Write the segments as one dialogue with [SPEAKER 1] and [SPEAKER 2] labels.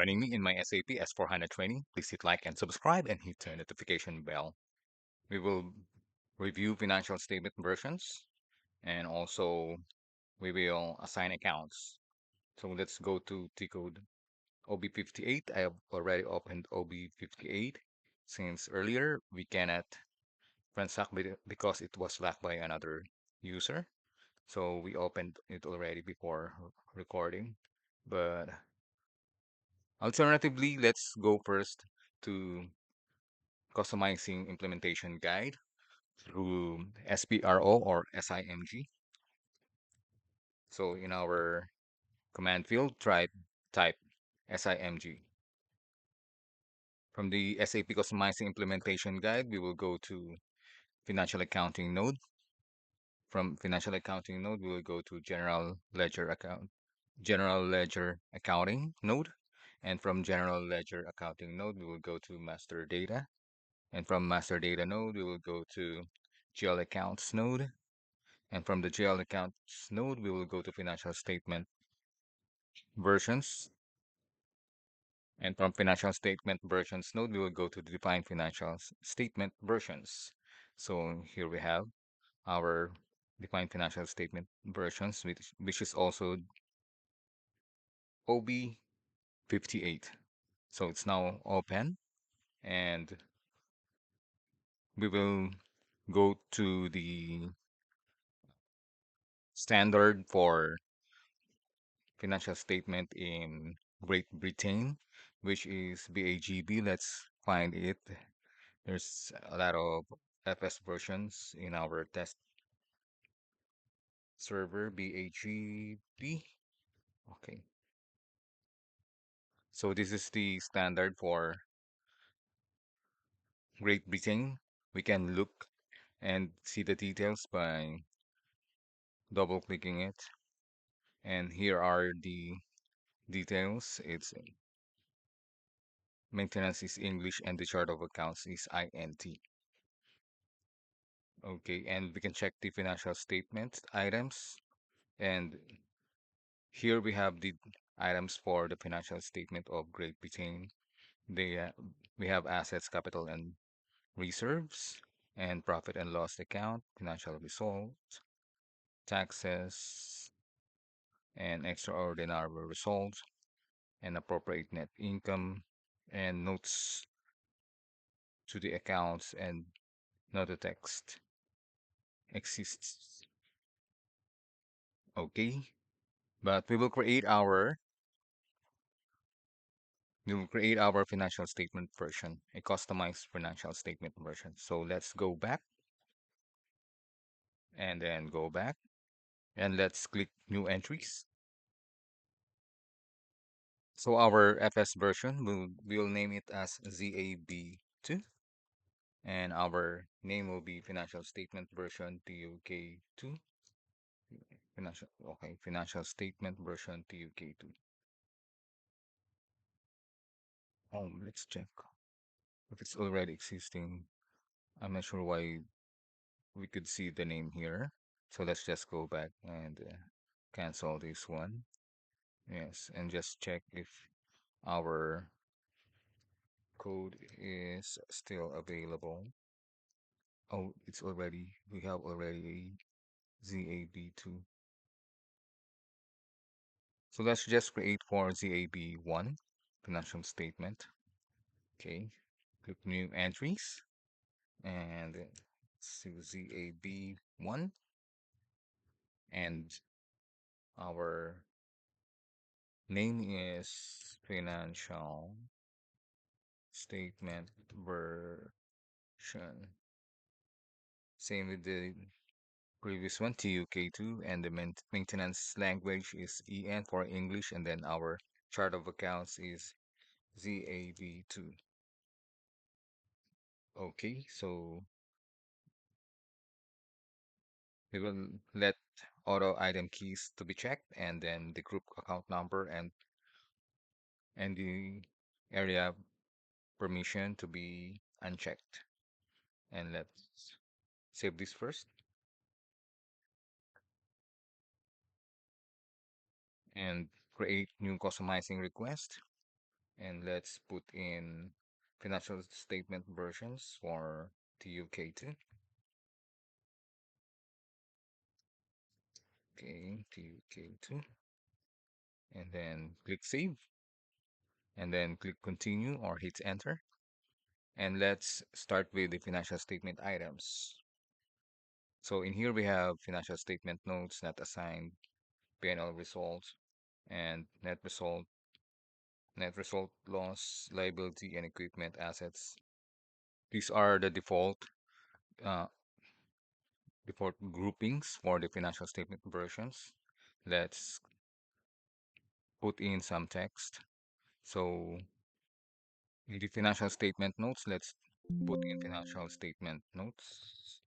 [SPEAKER 1] Joining me in my SAP S400 training, please hit like and subscribe and hit the notification bell. We will review financial statement versions and also we will assign accounts. So let's go to T code OB58. I have already opened OB58 since earlier we cannot transact with it because it was locked by another user. So we opened it already before recording. But alternatively, let's go first to customizing implementation guide through SPRO or SIMG. So in our command field, type SIMG. From the SAP customizing implementation guide, we will go to financial accounting node. From financial accounting node, we will go to general ledger accounting node. And from general ledger accounting node, we will go to master data. And from master data node, we will go to GL accounts node. And from the GL accounts node, we will go to financial statement versions. And from financial statement versions node, we will go to the defined financial statement versions. So here we have our defined financial statement versions, which is also OB58. So it's now open and we will go to the standard for financial statement in Great Britain, which is BAGB. Let's find it. There's a lot of FS versions in our test server, BAGB. Okay. So this is the standard for Great Britain. We can look and see the details by double clicking it. And here are the details. It's maintenance is English and the chart of accounts is INT. Okay, and we can check the financial statement items. And here we have the items for the financial statement of Great Britain. They, we have assets, capital, and reserves, and profit and loss account, financial results, taxes, and extraordinary results, and appropriate net income, and notes to the accounts, and note text exists. Okay, but we will create our financial statement version, a customized financial statement version. So let's go back and then go back and let's click new entries. So our FS version, we'll name it as ZAB2 and our name will be financial statement version TUK2. Financial statement version TUK2. Let's check if it's already existing. I'm not sure why we could see the name here. So let's just go back and cancel this one. Yes, and just check if our code is still available. Oh, we have already a ZAB2. So let's just create for ZAB1 financial statement. Okay, click new entries and see ZAB1 and our name is financial statement version. Same with the previous one, TUK2, and the maintenance language is EN for English, and then our chart of accounts is ZAB2. Okay, so we will let auto item keys to be checked, and then the group account number and the area permission to be unchecked. And let's save this first and create new customizing request. And let's put in financial statement versions for TUK2. Okay, TUK2. And then click save. And then click continue or hit enter. And let's start with the financial statement items. So in here we have financial statement notes, not assigned, P&L results, and net result, loss, liability, and equipment assets. These are the uh, default groupings for the financial statement versions. Let's put in some text. So in the financial statement notes, let's put in financial statement notes.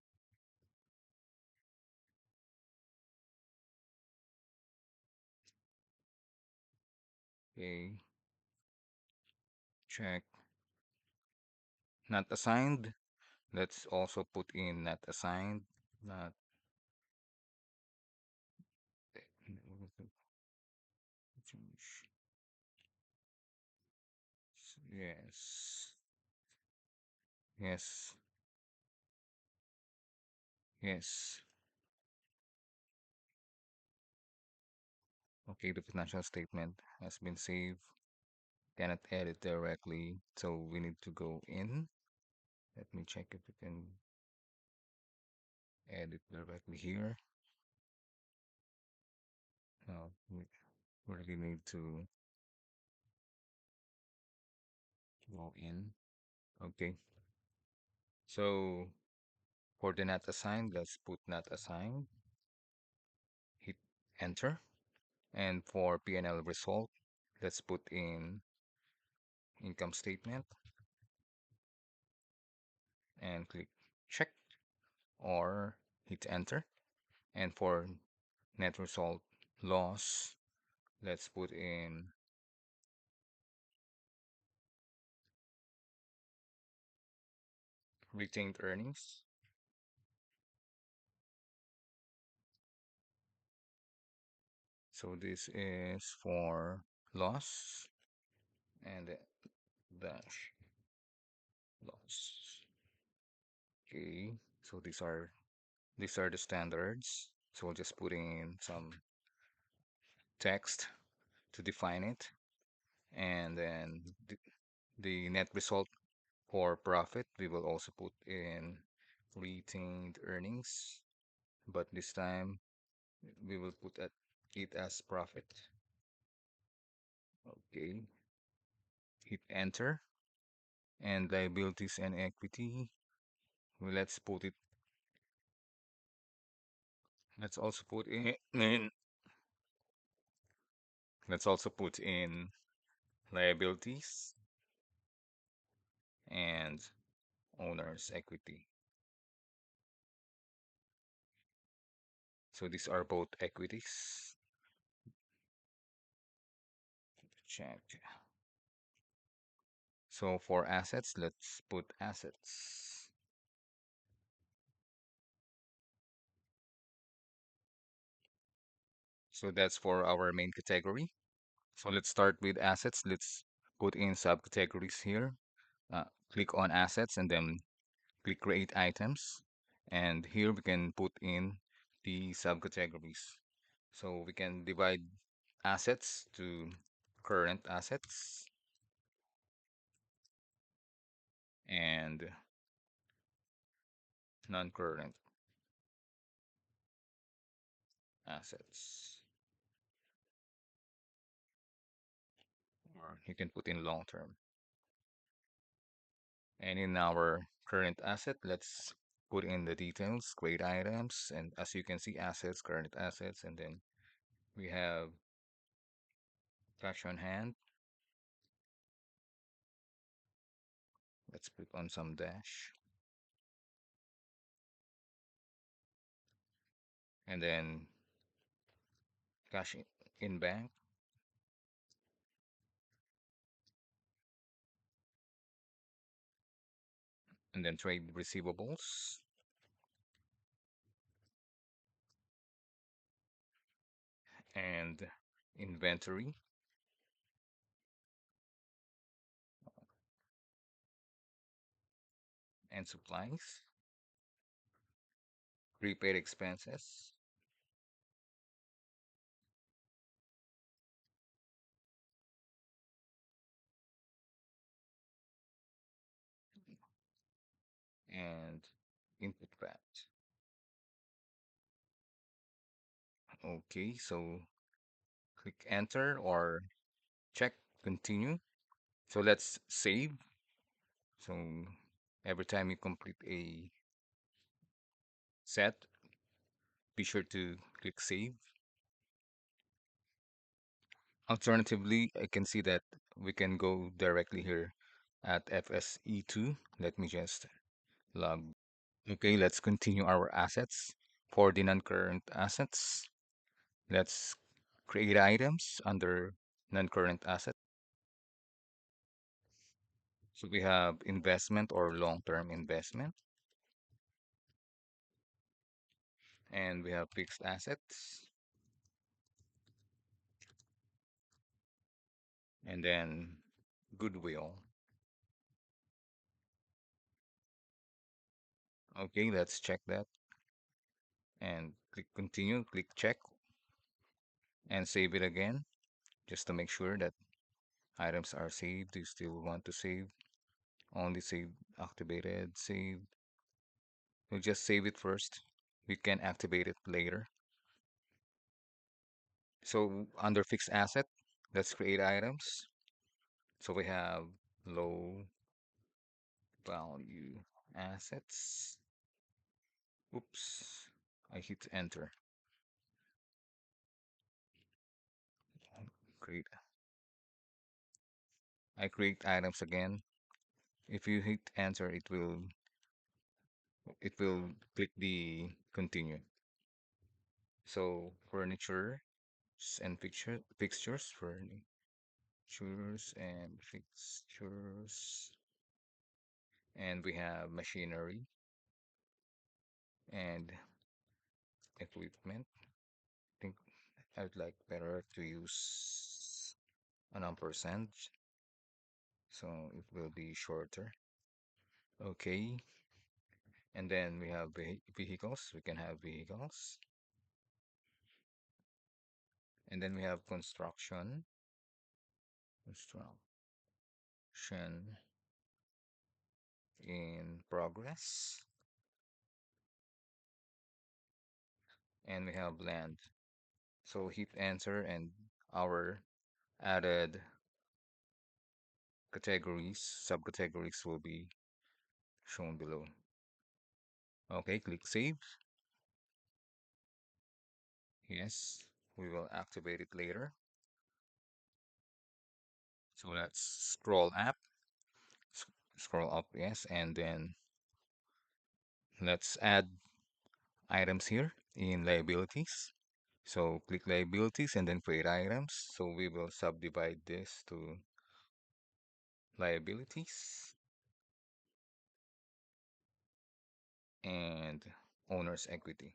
[SPEAKER 1] Okay, check. Not assigned. Let's also put in not assigned. Not yes. Yes. Yes. Okay, the financial statement has been saved. Cannot edit directly, so we need to go in. Let me check if we can edit directly here. No, we really need to go in. Okay, so for the not assigned, let's put not assigned. Hit enter. And for P&L result, let's put in income statement and click check or hit enter. And for net result loss, let's put in retained earnings. So this is for loss and dash loss. Okay, so these are the standards. So we'll just put in some text to define it, and then the net result for profit we will also put in retained earnings, but this time we will put it as profit. Okay, hit enter. And liabilities and equity, well, let's also put in let's also put in liabilities and owner's equity. So these are both equities. Check. So for assets, let's put assets. So that's for our main category. So let's start with assets. Let's put in subcategories here. Click on assets and then click create items. And here we can put in the subcategories. So we can divide assets to current assets and non-current assets. Or you can put in long term. And in our current asset, let's put in the details, create items, and as you can see, assets, current assets, and then we have cash on hand. Let's put on some dash. And then cash in bank, and then trade receivables, and inventory, and supplies, prepaid expenses, and input VAT. Okay, so click enter or check continue. So let's save. So every time you complete a set, be sure to click save. Alternatively, I can see that we can go directly here at FSE2. Let me just log. Okay, let's continue our assets. For the non-current assets, let's create items under non-current asset. So we have investment or long-term investment, and we have fixed assets, and then goodwill. Okay, let's check that and click continue, click check and save it again just to make sure that items are saved. You still want to save, only save activated, save. We'll just save it first. We can activate it later. So under fixed asset, let's create items. So we have low value assets. Oops, I hit enter. Create. I create items again. If you hit enter, it will click the continue. So furniture and fixtures and fixtures, and we have machinery and equipment. I think I'd like better to use an ampersand, so it will be shorter. Okay, and then we have vehicles. We can have vehicles, and then we have construction in progress, and we have land. So hit enter, and our added subcategories will be shown below. Okay, click save. Yes, we will activate it later. So let's scroll up, yes, and then let's add items here in liabilities. So click liabilities and then create items. So we will subdivide this to liabilities and owner's equity.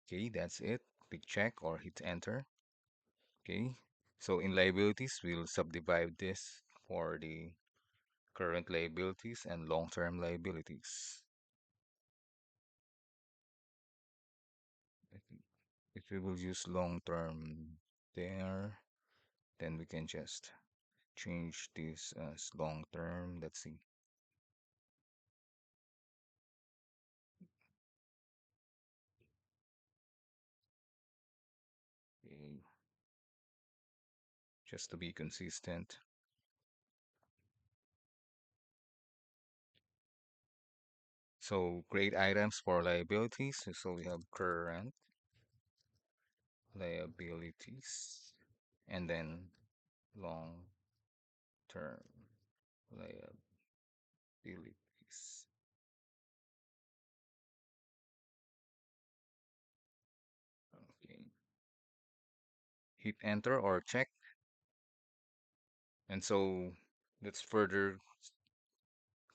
[SPEAKER 1] Okay, that's it. Click check or hit enter. Okay, so in liabilities, we'll subdivide this for the current liabilities and long-term liabilities. If we will use long-term there, then we can just change this as long-term. Let's see. Okay, just to be consistent. So create items for liabilities. So we have current liabilities and then long-term liabilities. Okay. Hit enter or check. And so let's further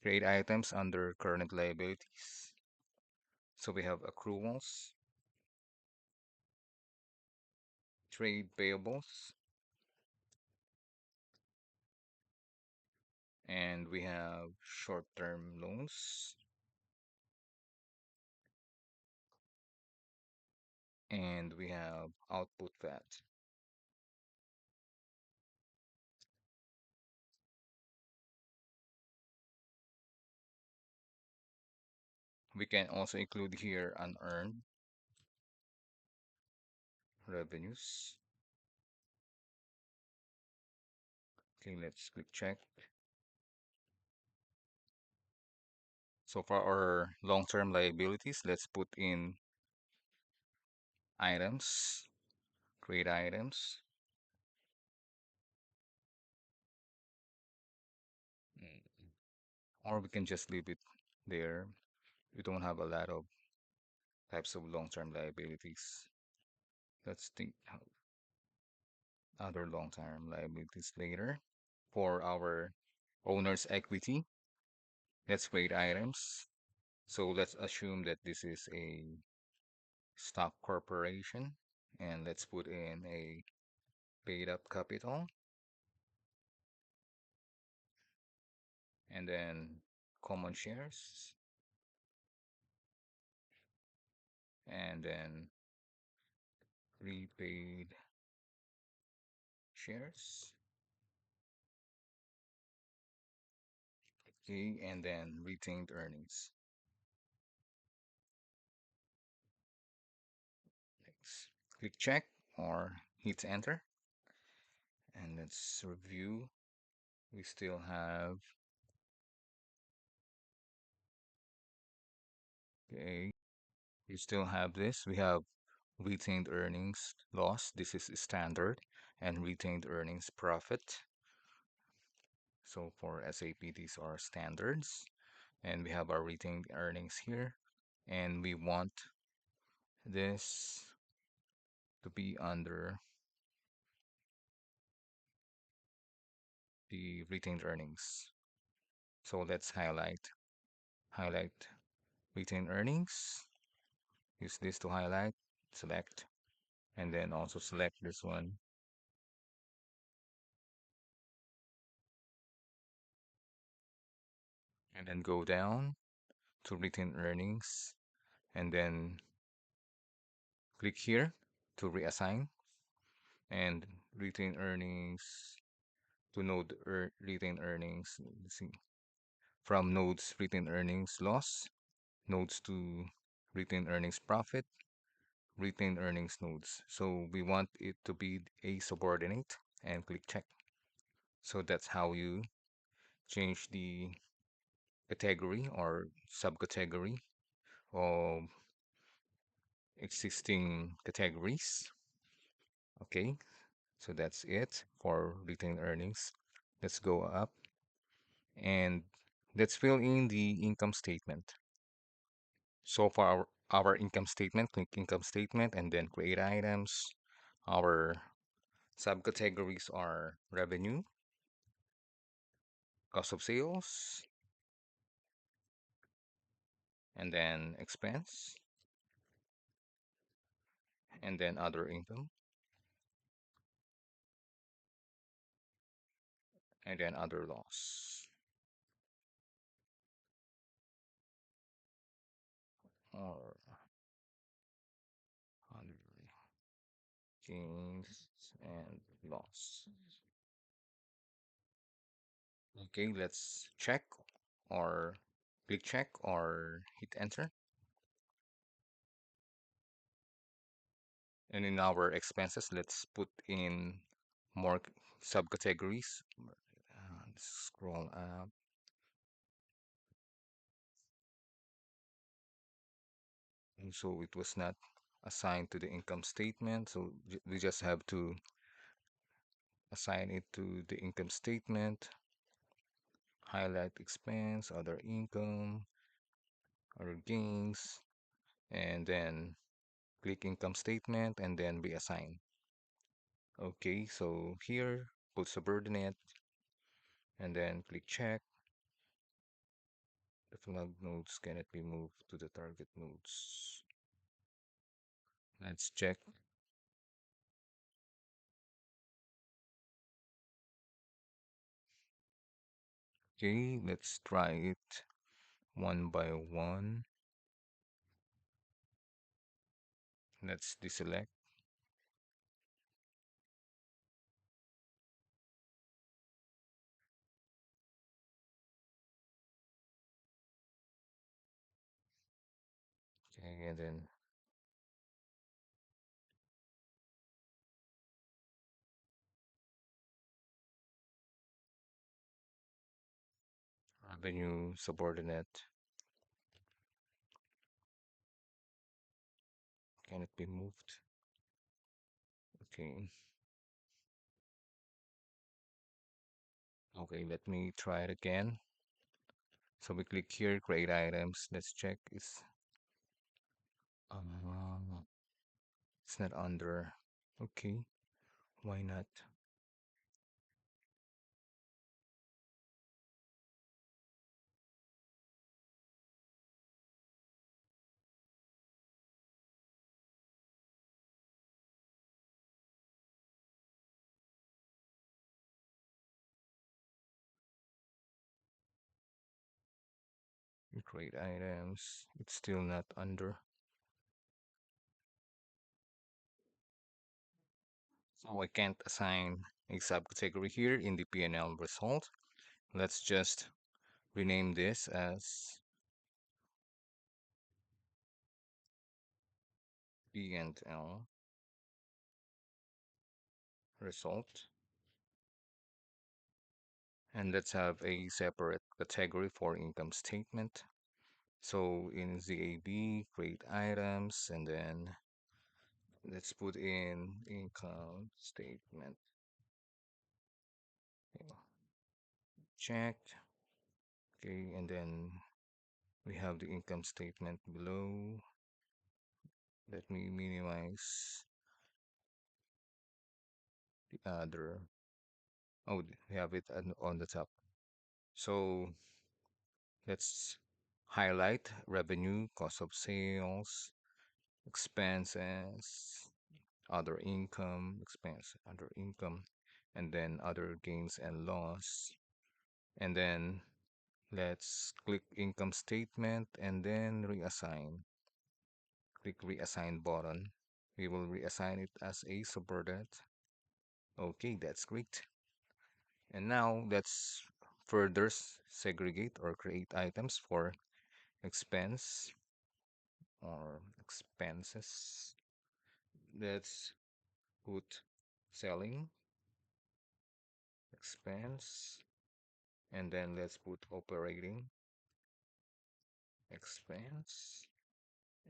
[SPEAKER 1] create items under current liabilities. So we have accruals, trade payables, And we have short-term loans, and we have output VAT. We can also include here unearned revenues. Okay, let's click check. So for our long-term liabilities, let's put in items, create items. Mm, or we can just leave it there. We don't have a lot of types of long-term liabilities. Let's think other long-term liabilities later. For our owner's equity, let's create items. So let's assume that this is a stock corporation, and let's put in a paid up capital, and then common shares, and then prepaid shares. Okay, and then retained earnings. Next, click check or hit enter, and let's review. We still have, okay, we still have this. We have retained earnings loss. This is standard, and retained earnings profit. So for SAP, these are standards, and we have our retained earnings here, and we want this to be under the retained earnings. So let's highlight retained earnings. Use this to highlight, select, and then also select this one. And then go down to retained earnings, and then click here to reassign, and retained earnings to node retained earnings. Let's see. From nodes retained earnings loss, nodes to retained earnings profit, retained earnings nodes. So we want it to be a subordinate, and click check. So that's how you change the category or subcategory of existing categories. Okay, so that's it for retained earnings. Let's go up and let's fill in the income statement. So for our income statement, click income statement and then create items. Our subcategories are revenue, cost of sales, and then expense, and then other income, and then other loss, or other gains and loss. Okay, let's check or click check or hit enter. And in our expenses, let's put in more subcategories. Scroll up. And so it was not assigned to the income statement. So we just have to assign it to the income statement, highlight expense, other income, other gains, and then click income statement and then reassign. Okay, so here, put subordinate and then click check. The flag nodes cannot be moved to the target nodes. Let's check. Okay, let's try it one by one. Let's deselect. Okay, and then revenue subordinate. Can it be moved? Okay. Okay, let me try it again. So we click here, create items. Let's check. Uh, it's not under. Okay, why not? We create items. It's still not under. So I can't assign a subcategory here in the P&L result. Let's just rename this as P&L result. And let's have a separate category for income statement. So in ZAB, create items, and then let's put in income statement. Okay, check. Okay, and then we have the income statement below. Let me minimize the other. Oh, we have it on the top. So let's highlight revenue, cost of sales, expenses, other income, expense, other income, and then other gains and loss. And then let's click income statement and then reassign. Click reassign button. We will reassign it as a subordinate. Okay, that's great. And now let's further segregate or create items for expense or expenses. Let's put selling expense and then let's put operating expense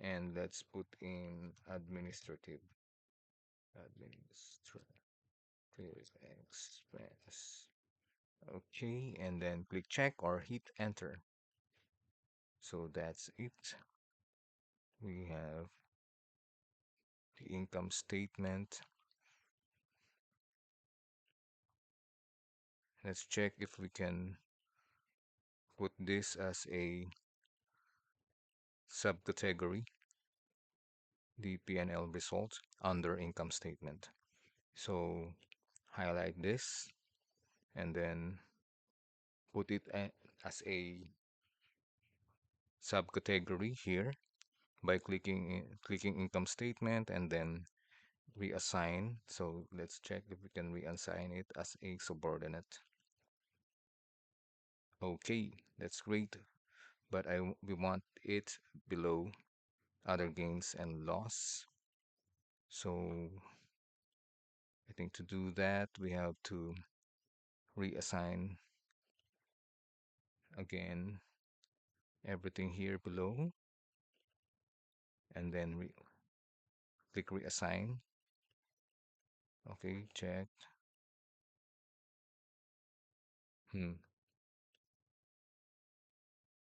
[SPEAKER 1] and let's put in administrative expense. Okay, and then click check or hit enter. So that's it. We have the income statement. Let's check if we can put this as a subcategory, the P&L result under income statement. So highlight this and then put it as a subcategory here by clicking income statement and then reassign. So let's check if we can reassign it as a subordinate. Okay, that's great, but we want it below other gains and loss. So I think to do that, we have to reassign again everything here below and then click reassign. Okay, checked.